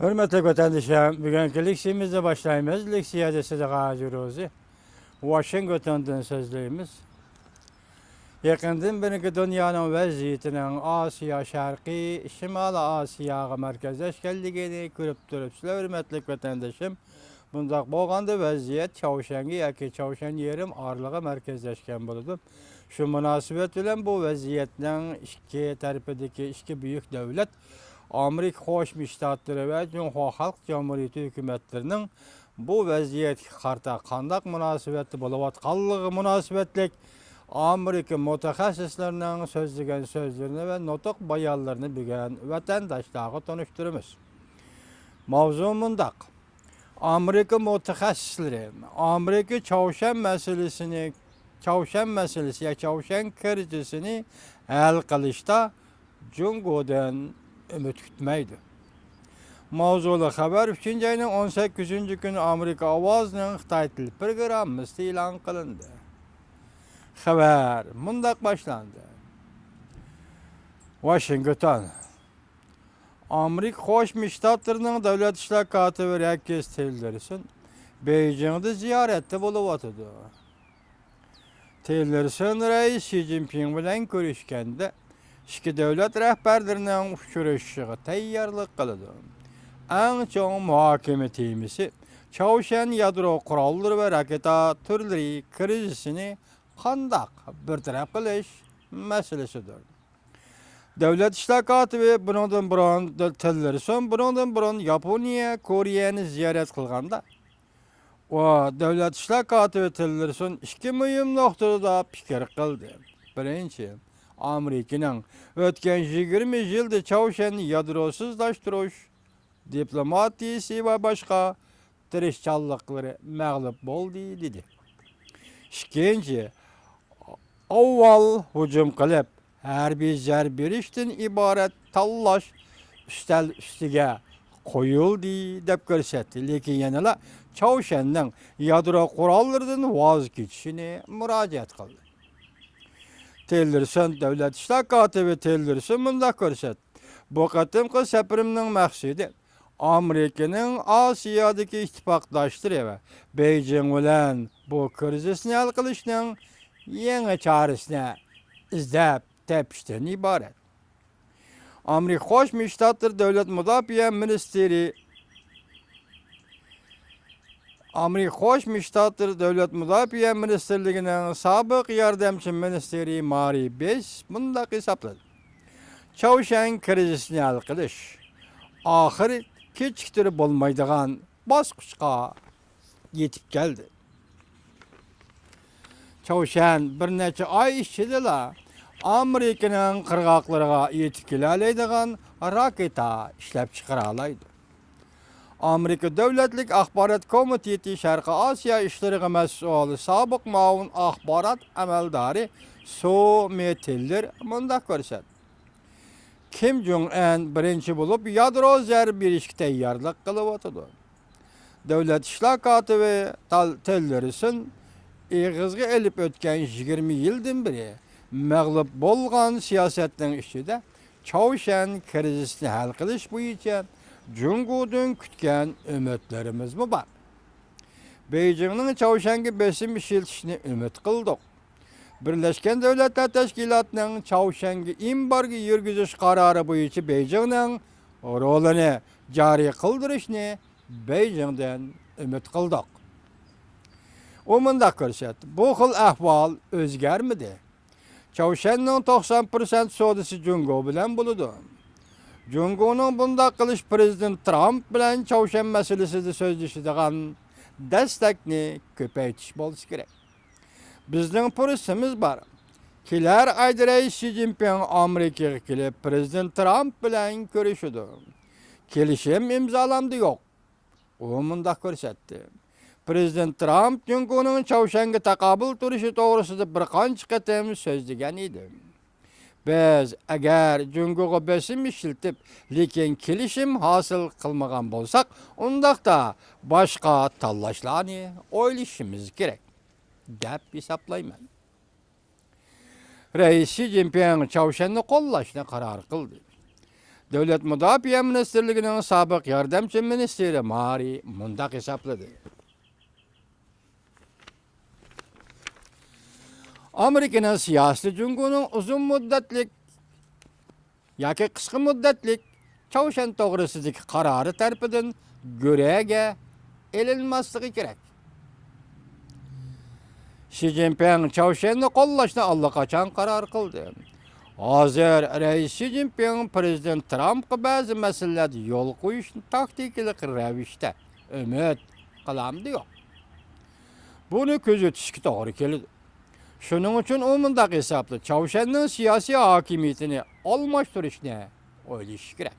Hürmetli vatandaşlarım, bugünkü leksiyamızda başlayımız. Leksiyada size gajırızı. Washington'dan sözlüğümüz. Yakından beri dünyanın vaziyetinin Asya Şarkı, Şimal Asya'ya merkezleşkenliğini görüp durupsuzlar. Hürmetli vatandaşım, bundaq bolğanda vaziyet Çavuşangi yoki Çavuşan yerim arlığı merkezleşken buldu. Şu münasebet bilen bu vaziyetning iki tarafidagi iki büyük devlet Amerika Qo'shma Shtatlari va Jumhur Xalq Jamhuriyati hukumatlarining bu vaziyetga qarta qandaq munosabati bo'layotganligi munosabatlik Amerika mutaxassislarining so'zlagan so'zlarini va nutq bayonlarini bilgan vatandoshlarga tanishtiramiz. Mavzu mundaq. Amerika mutaxassislari Amerika Çavuşan meselesi ya Çavuşan krizisini hal qilishda Jungo'dan ümit kütmeydi. Mavzulu haber 3. ayının 18. günü Amerika Avazının Xitay Tili programımızda ilan kılındı. Haber mundaq başlandı. Washington Amerika Qo'shma Shtatlarning davlat ishlar kotibi Rex Tillerson Beijing'de ziyaretde bulup Tillerson Reis Xi Jinping bilan görüşkende İki devlet rehberlerinin uçuruşuğa tayyarlık kılıdı. En çok muhakeme temisi Çavuşan yadro kuralları ve raketa türleri krizisini kandak bir taraf kılış meselesidir. Devlet işler katibi bundan buran Tillerson bundan buran Japonya, Kore'ni ziyaret kılganda o devlet işler katibi Tillerson iki mühim noktada fikir kıldı. Birinci, Amerika'nın ötken 20 yılda Çavuşan'ı yadrosuzlaştırış, diplomatiyasi ve başka tirişçallıkları mağlup oldu dedi. İkinci, avval hücum kılıp harbiy zarbirişten ibaret tallaş üstel üstüge koyuldu dep görsetti. Lekin yanıla Çavuşan'ın yadro kurallarından vazgeçişini müracaat kıldı. Tillerson devlet işler katibi Tillerson mundaq ko'rsat. Bu qatimqi safarimning maqsadi Amerikaning Asiyodagi ittifoqdoshlari va Beijing bilan bu krizisni hal qilishning yangi chorasini izlab topishdan iborat. Amerika Qo'shma Shtatlar Davlat Mudofaa ministri Amerika Qo'shma Shtatlar Davlat Mudofaa Ministerligining sobiq yordamchi ministri Mari Bes bundaq hisobladi. Çavuşan krizisini hal qilish oxiri kechiktirib bo'lmaydigan bosqichga yetib keldi. Çavuşan bir necha oy ichida Amerikaning qirg'oqlariga yetib kela oladigan raketa ishlab chiqara oladi. Amerika Davlatlik Axborot Komiteti Sharqi Osiyo ishlariga mas'ul sobiq muavin axborot amaldori Somi Tiller mundaq ko'rsatdi. Kim Jong-un birinchi bo'lib yadro zarb berishga tayyorlik qilib o'tdi. Davlat ishlar kotibi Tillerson eg'izga elib o'tgan 20 yildan beri mag'lub bo'lgan siyosatning ichida Çavuşan krizisini hal qilish bo'yicha Jungo'dan kutgan umidlarimiz mi var? Beijing'ning Çavuşan'ga besim ishiltishni umid qildik. Birleşken Devletler Teşkilatı'nın Çavuşan'ga embargo yurgizish qarori bo'yicha Beijing'ning rolini joriy qildirishni Beijing'dan umid qildik. O mundaq ko'rsatdi. Bu xil ahvol o'zgarmadi. Çavuşan'ning 90% savdosi Jungo bilan bo'ladi. Jungo'nun bundaq qilish Prezident Trump bilan Çavuşan meselesida so'zlashadigan destekni ko'paytirish bo'lishi kerak. Bizning fursatimiz bor. Kelar ayda Reis Xi Jinping Amerikaga kelib Prezident Trump bilan ko'rishdi. Kelishim imzolamdi yo'q. U mundaq ko'rsatdi. Prezident Trump Jungo'ning Çavuşan'ga taqobil turishi to'g'risida bir qancha qatam so'zlagan edi. Biz agar Jungo'ga besim ishiltib, lekin kelishim hosil qilmagan bo'lsak, undaqda boshqa tanlashlarni o'ylashimiz kerak deb hisoblayman. Reis Xi Jinping Çavuşan'ni qo'llashni qaror qildi. Devlet Müdafiə Ministerligining sobiq yordamchi ministri Mari mundaq hisobladi. Amerikaning siyosiy junguning uzun muddatlik yoki qisqa muddatlik Çavuşan to'g'risidagi qarori tarafidan go'raga elinmasligi kerak. Xi Jinping Çavuşanni qo'llashni allaqachon qaror qildi. Hozir Rais Xi Jinping Prezident Trumpga ba'zi masalalarda yo'l qo'yishni taktikalik ravishda umid qilamdi yo'q. Buni kuzatishga to'g'ri keladi. Shuning uchun u mundaq hisobli Çavuşanning siyosiy hokimiyatini almashtirishni o'ylash kerak.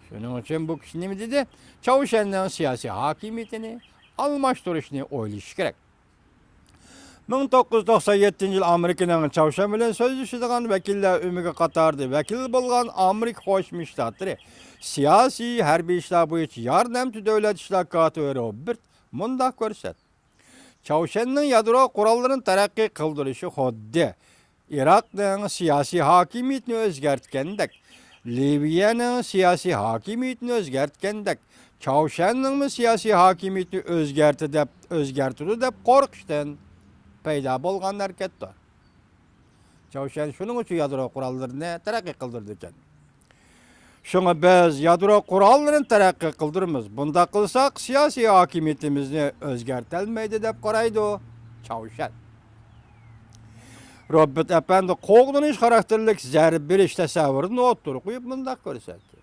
Shuning uchun bu kishi nima dedi? Çavuşanning siyosiy hokimiyatini almashtirishni o'ylash kerak. 1997-yil Amerikaning Çavuşan bilan so'zlashadigan vakillar umiga qatorda vakil bo'lgan Amerika Qo'shma Shtatlari siyosiy harbiy ishlar bo'yicha yordamchi davlat ishlar kotibi Robert mundaq ko'rsatdi. Çavuşanning yadro qurollarini taraqqiy qildirishi xuddi Iroqning siyosiy hokimiyatini o'zgartgandek, Liviyaning siyosiy hokimiyatini o'zgartgandek, Çavuşanning siyosiy hokimiyatini o'zgartirdi deb qo'rqishdan paydo bo'lgan harakatdir. Çavuşan shuning uchun yadro qurollarini taraqqiy qildirdi ekan. Şuna biz yadro qurollarini taraqqiy qildiramiz. Bunda qilsak siyosiy hokimiyatimizni o'zgartirolmaydi deb qaraydi Çavuşan. Robert Efendi qo'g'dinish xarakterlik zarb berish tasavvurini o'ttirib qo'yib bunda ko'rsatdi.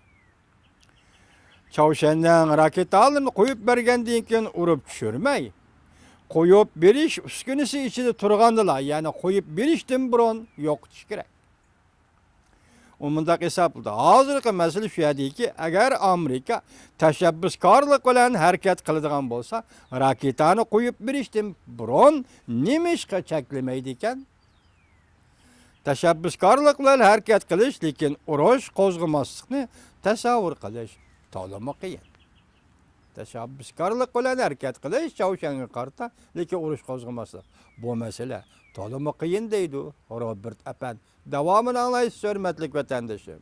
Çavuşanning raketalarini qo'yib bergandan keyin urib tushirmay, qo'yib berish uskunasi ichida turgandilar, ya'ni qo'yib berishdan burun yo'qotish kerak. U mundaq hisobladi. Hozirgi masala shu ediki, agar Amerika tashabbuskorlik bilan harakat qiladigan bo'lsa, raketani qo'yib berishdan burun nima ishga cheklamaydi ekan? Tashabbuskorlik bilan harakat qilish, lekin urush qo'zg'amaslikni tasavvur qilish to'liq qiyin. Tashabbuskorlik bilan harakat qilish Çavuşanga qarta, lekin urush qo'zg'amaslik. Bu masala to'liq qiyin deydi Robert Efendi. Davomini anglaysiz, hurmatli vatandoshlar.